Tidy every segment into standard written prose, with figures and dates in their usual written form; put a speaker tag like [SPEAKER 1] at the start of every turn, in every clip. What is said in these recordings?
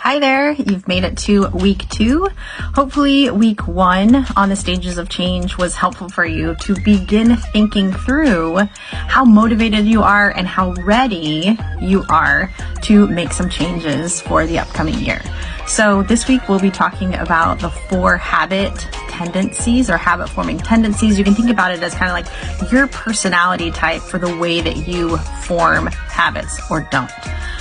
[SPEAKER 1] Hi there, you've made it to week 2. Hopefully week 1 on the stages of change was helpful for you to begin thinking through how motivated you are and how ready you are to make some changes for the upcoming year. So this week we'll be talking about the 4 habit tendencies or habit forming tendencies. You can think about it as kind of like your personality type for the way that you form habits or don't.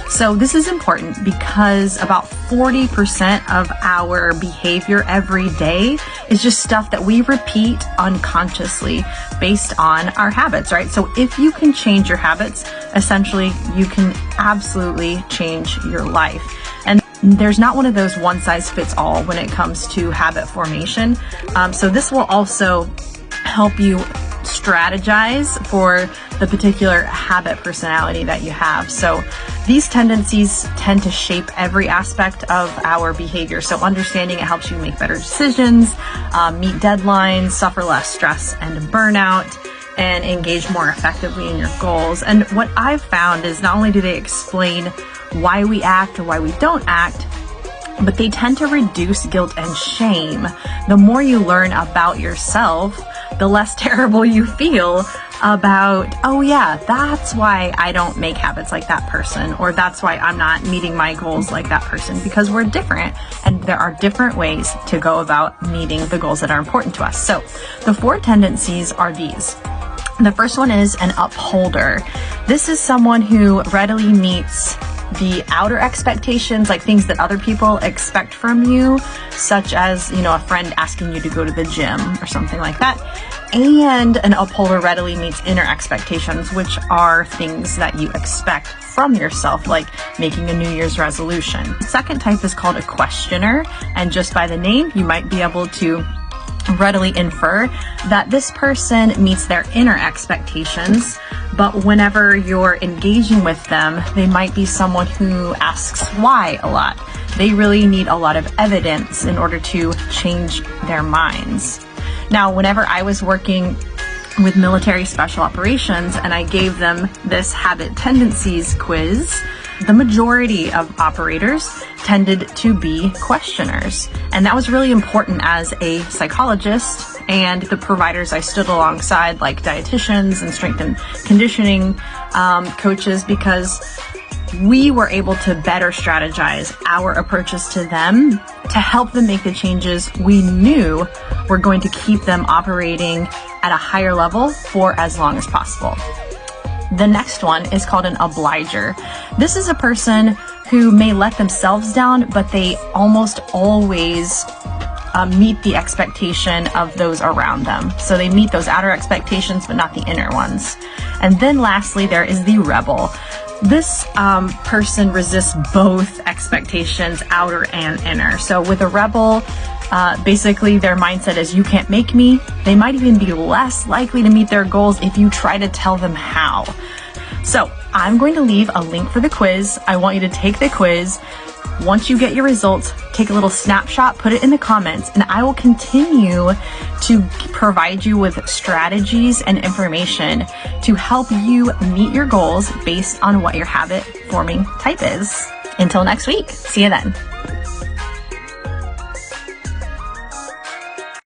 [SPEAKER 1] So this is important because about 40% of our behavior every day is just stuff that we repeat unconsciously based on our habits, right? So if you can change your habits, essentially you can absolutely change your life. And there's not one of those one size fits all when it comes to habit formation. So this will also help you strategize for the particular habit personality that you have. So these tendencies tend to shape every aspect of our behavior. So understanding it helps you make better decisions, meet deadlines, suffer less stress and burnout, and engage more effectively in your goals. And what I've found is not only do they explain why we act or why we don't act, but they tend to reduce guilt and shame. The more you learn about yourself, the less terrible you feel about, oh yeah, that's why I don't make habits like that person, or that's why I'm not meeting my goals like that person, because we're different and there are different ways to go about meeting the goals that are important to us. So the 4 tendencies are these. The first one is an upholder. This is someone who readily meets the outer expectations, like things that other people expect from you, such as, a friend asking you to go to the gym or something like that. And an upholder readily meets inner expectations, which are things that you expect from yourself, like making a New Year's resolution. The second type is called a questioner, and just by the name, you might be able to readily infer that this person meets their inner expectations, but whenever you're engaging with them, they might be someone who asks why a lot. They really need a lot of evidence in order to change their minds. Now, whenever I was working with military special operations and I gave them this habit tendencies quiz, the majority of operators tended to be questioners. And that was really important as a psychologist and the providers I stood alongside, like dietitians and strength and conditioning coaches, because we were able to better strategize our approaches to them to help them make the changes we knew were going to keep them operating at a higher level for as long as possible. The next one is called an obliger. This is a person who may let themselves down, but they almost always meet the expectation of those around them. So they meet those outer expectations, but not the inner ones. And then lastly, there is the rebel. This person resists both expectations, outer and inner. So with a rebel, basically their mindset is, you can't make me. They might even be less likely to meet their goals if you try to tell them how. So I'm going to leave a link for the quiz. I want you to take the quiz. Once you get your results, take a little snapshot, put it in the comments, and I will continue to provide you with strategies and information to help you meet your goals based on what your habit forming type is. Until next week, see you then.